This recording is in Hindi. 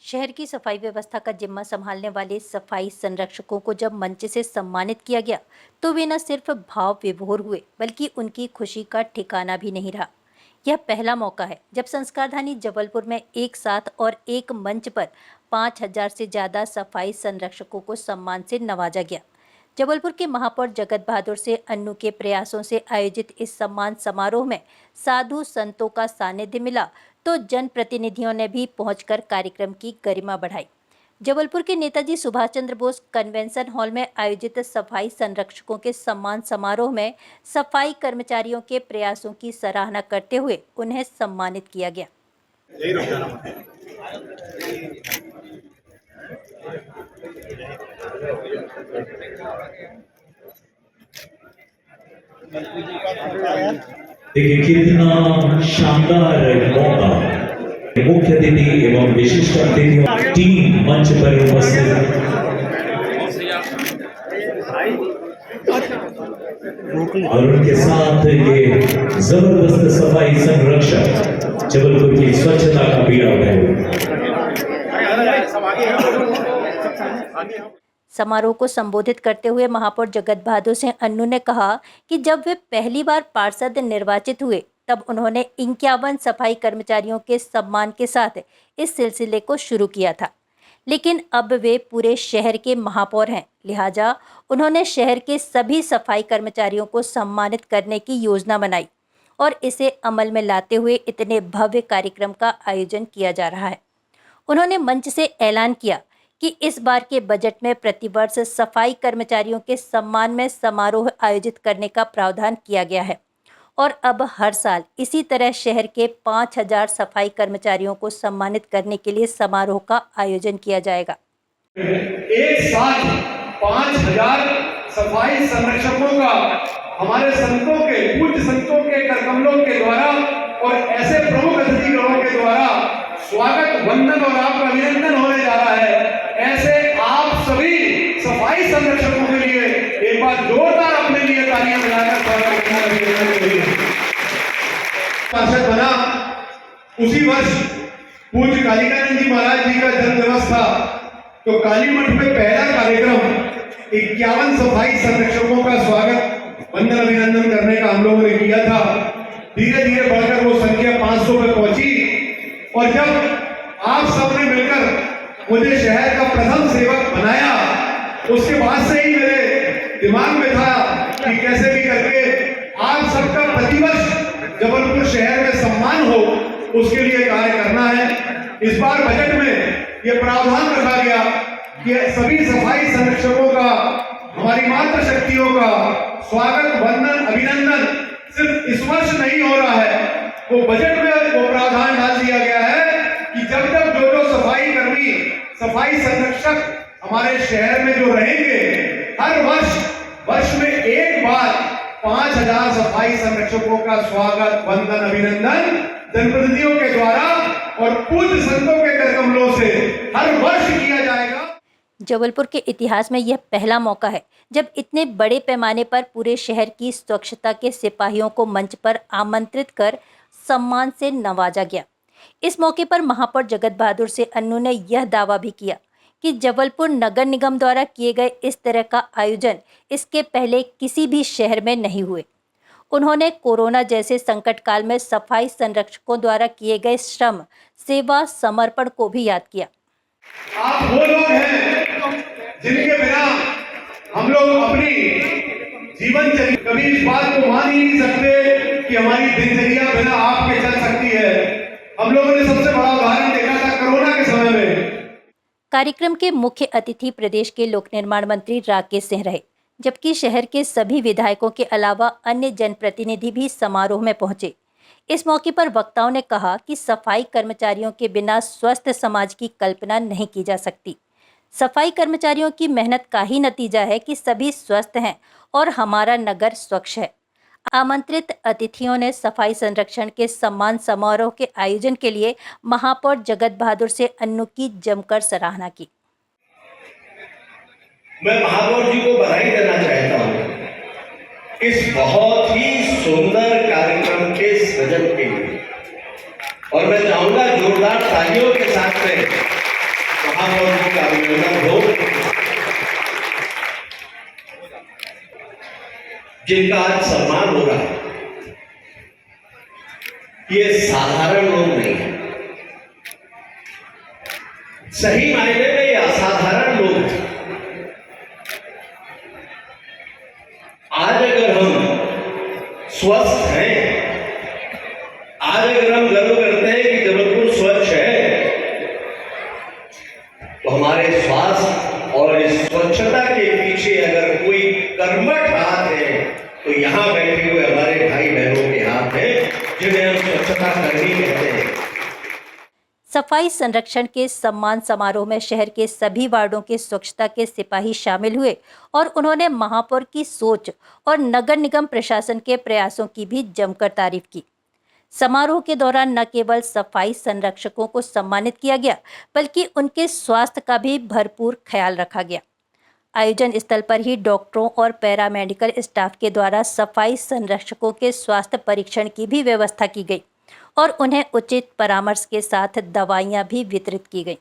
शहर की सफाई व्यवस्था का जिम्मा संभालने वाले सफाई संरक्षकों को जब मंच से सम्मानित किया गया तो वे न सिर्फ भाव विभोर हुए बल्कि उनकी खुशी का ठिकाना भी नहीं रहा। यह पहला मौका है जब संस्कारधानी जबलपुर में एक साथ और एक मंच पर 5,000 से ज्यादा सफाई संरक्षकों को सम्मान से नवाजा गया। जबलपुर के महापौर जगत बहादुर से अन्नू के प्रयासों से आयोजित इस सम्मान समारोह में साधु संतों का सानिध्य मिला तो जनप्रतिनिधियों ने भी पहुंचकर कार्यक्रम की गरिमा बढ़ाई। जबलपुर के नेताजी सुभाष चंद्र बोस कन्वेंशन हॉल में आयोजित सफाई संरक्षकों के सम्मान समारोह में सफाई कर्मचारियों के प्रयासों की सराहना करते हुए उन्हें सम्मानित किया गया। देखिए कितना शानदार मौका। मुख्य अतिथि एवं विशिष्ट अतिथियों टीम मंच पर उपस्थित और उनके साथ ये जबरदस्त सफाई संरक्षक जबलपुर की स्वच्छता का बीड़ा उठाए। समारोह को संबोधित करते हुए महापौर जगत बहादुर सिंह अन्नू ने कहा कि जब वे पहली बार पार्षद निर्वाचित हुए तब उन्होंने 51 सफाई कर्मचारियों के सम्मान के साथ इस सिलसिले को शुरू किया था, लेकिन अब वे पूरे शहर के महापौर हैं, लिहाजा उन्होंने शहर के सभी सफाई कर्मचारियों को सम्मानित करने की योजना बनाई और इसे अमल में लाते हुए इतने भव्य कार्यक्रम का आयोजन किया जा रहा है। उन्होंने मंच से ऐलान किया कि इस बार के बजट में प्रतिवर्ष सफाई कर्मचारियों के सम्मान में समारोह आयोजित करने का प्रावधान किया गया है और अब हर साल इसी तरह शहर के 5,000 सफाई कर्मचारियों को सम्मानित करने के लिए समारोह का आयोजन किया जाएगा। एक साथ 5,000 सफाई संरक्षकों का हमारे संतों के पूज्य संतों के करकमलों के द्वारा और ऐसे प्रमुख अतिथिगणों के द्वारा स्वागत, वंदन और आपका अभिनंदन होने जा रहा है। ऐसे आप सभी सफाई संरक्षकों के लिए एक बार जोरदार अपने लिए तालियां बजाकर स्वागत करना। पार्षद बना उसी वर्ष पूज्य कालिकानंद जी महाराज जी का जन्म दिवस था, तो काली मठ में पहला कार्यक्रम 51 सफाई संरक्षकों का स्वागत, वंदन, अभिनंदन करने का हम लोगों ने किया था। धीरे धीरे बढ़कर वो संख्या 500 पे पहुंची और जब आप सबने मिलकर मुझे शहर का प्रथम सेवक बनाया, उसके बाद से ही मेरे दिमाग में था कि कैसे भी करके आप सबका प्रतिवर्ष जबलपुर शहर में सम्मान हो, उसके लिए कार्य करना है। इस बार बजट में यह प्रावधान रखा गया कि सभी सफाई संरक्षकों का, हमारी मातृ शक्तियों का स्वागत, वंदन, अभिनंदन सिर्फ इस वर्ष नहीं हो रहा है, वो बजट में वो प्रावधान डाल दिया गया है कि जब जब जो सफाई कर्मी, सफाई संरक्षक हमारे शहर में जो रहेंगे, हर वर्ष में एक बार 5,000 सफाई संरक्षकों का स्वागत, वंदन, अभिनंदन जनप्रतिनिधियों के द्वारा और पूज्य संतों के करकमलों से हर वर्ष किया जाएगा। जबलपुर के इतिहास में यह पहला मौका है जब इतने बड़े पैमाने पर पूरे शहर की स्वच्छता के सिपाहियों को मंच पर आमंत्रित कर सम्मान से नवाजा गया। इस मौके पर महापौर जगत बहादुर से अन्नू ने यह दावा भी किया कि जबलपुर नगर निगम द्वारा किए गए इस तरह का आयोजन इसके पहले किसी भी शहर में नहीं हुए। उन्होंने कोरोना जैसे संकट काल में सफाई संरक्षकों द्वारा किए गए श्रम, सेवा, समर्पण को भी याद किया। आप वो लोग हैं जिनके बिना हम लोग अपनी जीवन कभी इस बात को मान ही नहीं सकते कि हमारी दिनचर्या बिना आपके चल सकती है। हम लोगों ने सबसे बड़ा उदाहरण देखा था कोरोना के समय में। कार्यक्रम के मुख्य अतिथि प्रदेश के लोक निर्माण मंत्री राकेश सिंह रहे, जबकि शहर के सभी विधायकों के अलावा अन्य जनप्रतिनिधि भी समारोह में पहुंचे। इस मौके पर वक्ताओं ने कहा कि सफाई कर्मचारियों के बिना स्वस्थ समाज की कल्पना नहीं की जा सकती। सफाई कर्मचारियों की मेहनत का ही नतीजा है कि सभी स्वस्थ हैं और हमारा नगर स्वच्छ है। आमंत्रित अतिथियों ने सफाई संरक्षण के सम्मान समारोह के आयोजन के लिए महापौर जगत बहादुर से अन्नू की जमकर सराहना की। मैं महापौर जी को बधाई देना चाहता हूँ इस बहुत ही सुंदर कार्यक्रम के सृजन के लिए, और मैं चाहूंगा जोरदार तालियों के साथ में महापौर जी का अभिनंदन हो, जिनका आज सम्मान हो रहा है। ये साधारण लोग नहीं है, सही मायने में ये असाधारण लोग हैं। आज अगर हम स्वस्थ हैं, आज अगर हम गर्व करते हैं कि जबलपुर स्वच्छ है, तो हमारे स्वास्थ्य और इस स्वच्छता के पीछे अगर कोई कर्मठ हाथ है तो यहां बैठे हुए हमारे भाई बहनों के हाथ है, जिन्हें हम स्वच्छता कर्मी कहते हैं। सफाई संरक्षण के सम्मान समारोह में शहर के सभी वार्डों के स्वच्छता के सिपाही शामिल हुए और उन्होंने महापौर की सोच और नगर निगम प्रशासन के प्रयासों की भी जमकर तारीफ की। समारोह के दौरान न केवल सफाई संरक्षकों को सम्मानित किया गया, बल्कि उनके स्वास्थ्य का भी भरपूर ख्याल रखा गया। आयोजन स्थल पर ही डॉक्टरों और पैरामेडिकल स्टाफ के द्वारा सफाई संरक्षकों के स्वास्थ्य परीक्षण की भी व्यवस्था की गई और उन्हें उचित परामर्श के साथ दवाइयां भी वितरित की गई।